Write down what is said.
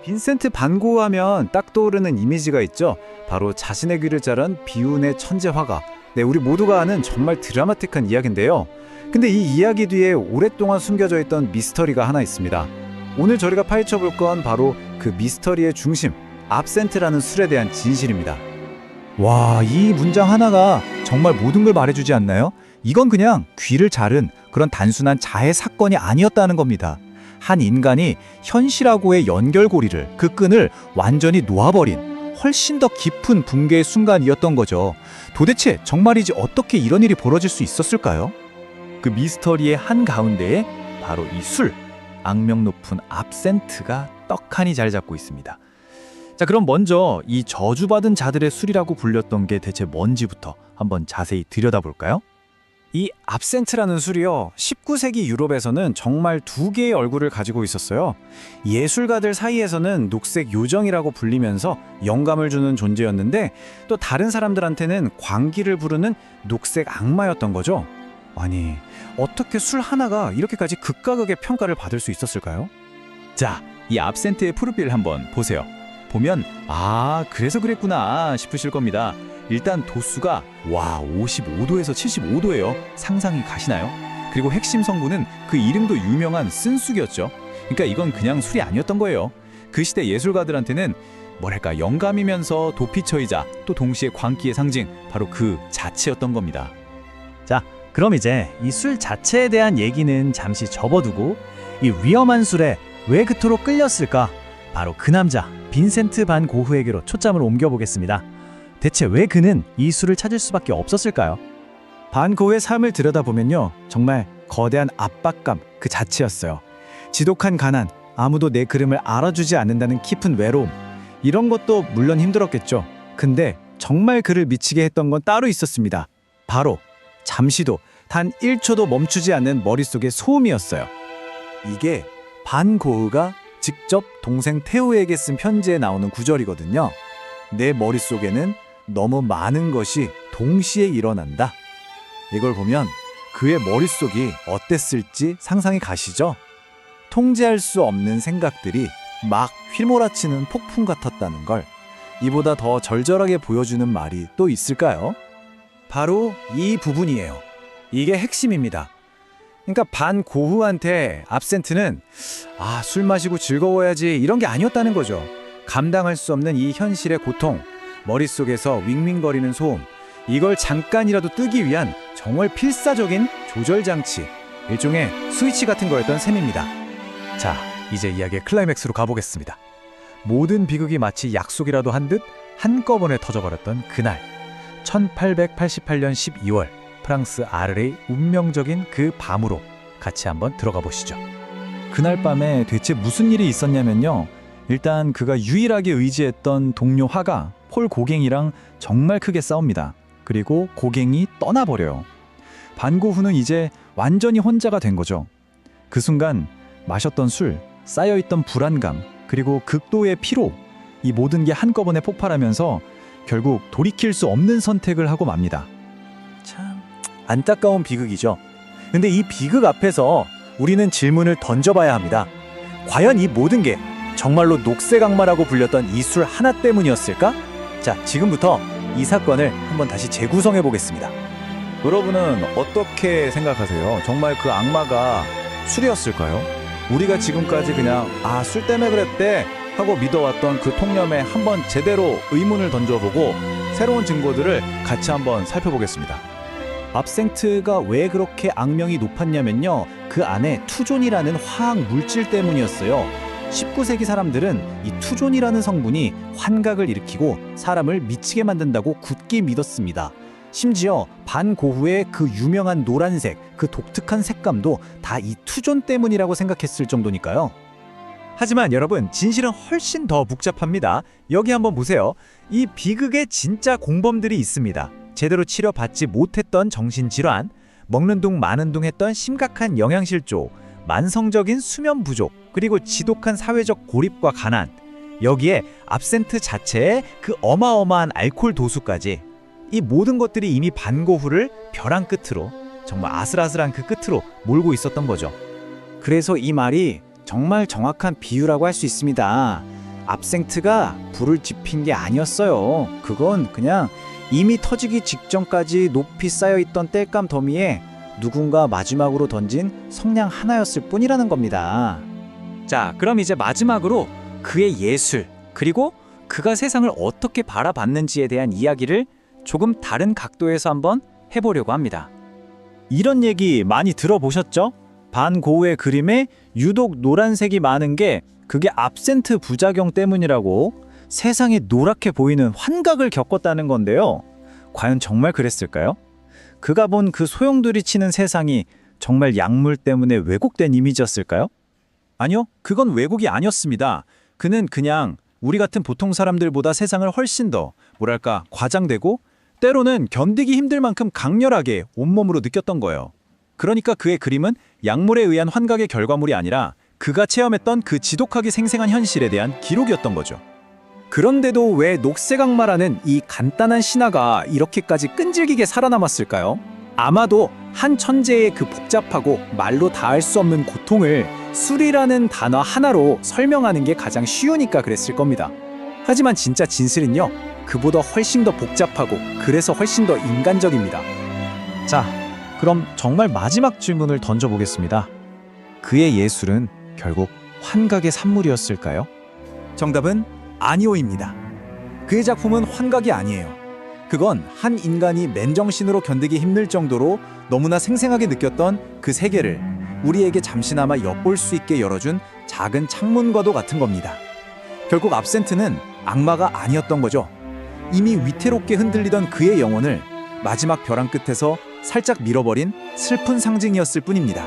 빈센트 반 고흐 하면 딱 떠오르는 이미지가 있죠. 바로 자신의 귀를 자른 비운의 천재 화가. 네, 우리 모두가 아는 정말 드라마틱한 이야기인데요. 근데 이 이야기 뒤에 오랫동안 숨겨져 있던 미스터리가 하나 있습니다. 오늘 저희가 파헤쳐 볼 건 바로 그 미스터리의 중심, 압센트라는 술에 대한 진실입니다. 와, 이 문장 하나가 정말 모든 걸 말해주지 않나요? 이건 그냥 귀를 자른 그런 단순한 자해 사건이 아니었다는 겁니다. 한 인간이 현실하고의 연결고리를, 그 끈을 완전히 놓아버린 훨씬 더 깊은 붕괴의 순간이었던 거죠. 도대체 정말이지 어떻게 이런 일이 벌어질 수 있었을까요? 그 미스터리의 한가운데에 바로 이 술, 악명 높은 압센트가 떡하니 자리 잡고 있습니다. 자, 그럼 먼저 이 저주받은 자들의 술이라고 불렸던 게 대체 뭔지부터 한번 자세히 들여다볼까요? 이 압센트라는 술이요, 19세기 유럽에서는 정말 두 개의 얼굴을 가지고 있었어요. 예술가들 사이에서는 녹색 요정이라고 불리면서 영감을 주는 존재였는데, 또 다른 사람들한테는 광기를 부르는 녹색 악마였던 거죠. 아니, 어떻게 술 하나가 이렇게까지 극과 극의 평가를 받을 수 있었을까요? 자, 이 압센트의 프로필 한번 보세요. 보면 그래서 그랬구나 싶으실 겁니다. 일단 도수가 55도에서 75도예요. 상상이 가시나요? 그리고 핵심 성분은 그 이름도 유명한 쓴쑥이었죠. 그러니까 이건 그냥 술이 아니었던 거예요. 그 시대 예술가들한테는 뭐랄까, 영감이면서 도피처이자 또 동시에 광기의 상징, 바로 그 자체였던 겁니다. 자, 그럼 이제 이 술 자체에 대한 얘기는 잠시 접어두고 이 위험한 술에 왜 그토록 끌렸을까? 바로 그 남자 빈센트 반 고흐에게로 초점을 옮겨보겠습니다. 대체 왜 그는 이 술을 찾을 수밖에 없었을까요? 반 고흐의 삶을 들여다보면요, 정말 거대한 압박감 그 자체였어요. 지독한 가난, 아무도 내 그림을 알아주지 않는다는 깊은 외로움, 이런 것도 물론 힘들었겠죠. 근데 정말 그를 미치게 했던 건 따로 있었습니다. 바로 잠시도, 단 1초도 멈추지 않는 머릿속의 소음이었어요. 이게 반 고흐가 직접 동생 테오에게 쓴 편지에 나오는 구절이거든요. 내 머릿속에는 너무 많은 것이 동시에 일어난다. 이걸 보면 그의 머릿속이 어땠을지 상상이 가시죠? 통제할 수 없는 생각들이 막 휘몰아치는 폭풍 같았다는 걸, 이보다 더 절절하게 보여주는 말이 또 있을까요? 바로 이 부분이에요. 이게 핵심입니다. 그러니까 반 고흐한테 압센트는 술 마시고 즐거워야지 이런 게 아니었다는 거죠. 감당할 수 없는 이 현실의 고통, 머릿속에서 윙윙거리는 소음, 이걸 잠깐이라도 뜨기 위한 정말 필사적인 조절장치, 일종의 스위치 같은 거였던 셈입니다. 자, 이제 이야기의 클라이맥스로 가보겠습니다. 모든 비극이 마치 약속이라도 한 듯 한꺼번에 터져버렸던 그날, 1888년 12월 프랑스 아르레이 운명적인 그 밤으로 같이 한번 들어가 보시죠. 그날 밤에 대체 무슨 일이 있었냐면요, 일단 그가 유일하게 의지했던 동료 화가 폴 고갱이랑 정말 크게 싸웁니다. 그리고 고갱이 떠나버려요. 반 고흐는 이제 완전히 혼자가 된 거죠. 그 순간 마셨던 술, 쌓여있던 불안감, 그리고 극도의 피로, 이 모든 게 한꺼번에 폭발하면서 결국 돌이킬 수 없는 선택을 하고 맙니다. 참 안타까운 비극이죠. 근데 이 비극 앞에서 우리는 질문을 던져봐야 합니다. 과연 이 모든 게 정말로 녹색 악마라고 불렸던 이 술 하나 때문이었을까? 자, 지금부터 이 사건을 한번 다시 재구성해 보겠습니다. 여러분은 어떻게 생각하세요? 정말 그 악마가 술이었을까요? 우리가 지금까지 그냥 술 때문에 그랬대 하고 믿어왔던 그 통념에 한번 제대로 의문을 던져보고 새로운 증거들을 같이 한번 살펴보겠습니다. 압센트가 왜 그렇게 악명이 높았냐면요, 그 안에 투존이라는 화학 물질 때문이었어요. 19세기 사람들은 이 투존이라는 성분이 환각을 일으키고 사람을 미치게 만든다고 굳게 믿었습니다. 심지어 반 고흐의 그 유명한 노란색, 그 독특한 색감도 다 이 투존 때문이라고 생각했을 정도니까요. 하지만 여러분, 진실은 훨씬 더 복잡합니다. 여기 한번 보세요. 이 비극에 진짜 공범들이 있습니다. 제대로 치료받지 못했던 정신질환, 먹는 둥 마는 둥 했던 심각한 영양실조, 만성적인 수면 부족, 그리고 지독한 사회적 고립과 가난, 여기에 압센트 자체의 그 어마어마한 알코올 도수까지, 이 모든 것들이 이미 반 고흐를 벼랑 끝으로, 정말 아슬아슬한 그 끝으로 몰고 있었던 거죠. 그래서 이 말이 정말 정확한 비유라고 할 수 있습니다. 압생트가 불을 지핀 게 아니었어요. 그건 그냥 이미 터지기 직전까지 높이 쌓여있던 땔감 더미에 누군가 마지막으로 던진 성냥 하나였을 뿐이라는 겁니다. 자, 그럼 이제 마지막으로 그의 예술, 그리고 그가 세상을 어떻게 바라봤는지에 대한 이야기를 조금 다른 각도에서 한번 해보려고 합니다. 이런 얘기 많이 들어보셨죠? 반 고흐의 그림에 유독 노란색이 많은 게 그게 압센트 부작용 때문이라고, 세상이 노랗게 보이는 환각을 겪었다는 건데요. 과연 정말 그랬을까요? 그가 본 그 소용돌이 치는 세상이 정말 약물 때문에 왜곡된 이미지였을까요? 아니요, 그건 왜곡이 아니었습니다. 그는 그냥 우리 같은 보통 사람들보다 세상을 훨씬 더 뭐랄까 과장되고 때로는 견디기 힘들 만큼 강렬하게 온몸으로 느꼈던 거예요. 그러니까 그의 그림은 약물에 의한 환각의 결과물이 아니라 그가 체험했던 그 지독하게 생생한 현실에 대한 기록이었던 거죠. 그런데도 왜 녹색 악마라는 이 간단한 신화가 이렇게까지 끈질기게 살아남았을까요? 아마도 한 천재의 그 복잡하고 말로 다할 수 없는 고통을 술이라는 단어 하나로 설명하는 게 가장 쉬우니까 그랬을 겁니다. 하지만 진짜 진실은요, 그보다 훨씬 더 복잡하고 그래서 훨씬 더 인간적입니다. 자, 그럼 정말 마지막 질문을 던져보겠습니다. 그의 예술은 결국 환각의 산물이었을까요? 정답은 아니오입니다. 그의 작품은 환각이 아니에요. 그건 한 인간이 맨정신으로 견디기 힘들 정도로 너무나 생생하게 느꼈던 그 세계를 우리에게 잠시나마 엿볼 수 있게 열어준 작은 창문과도 같은 겁니다. 결국 압센트는 악마가 아니었던 거죠. 이미 위태롭게 흔들리던 그의 영혼을 마지막 벼랑 끝에서 살짝 밀어버린 슬픈 상징이었을 뿐입니다.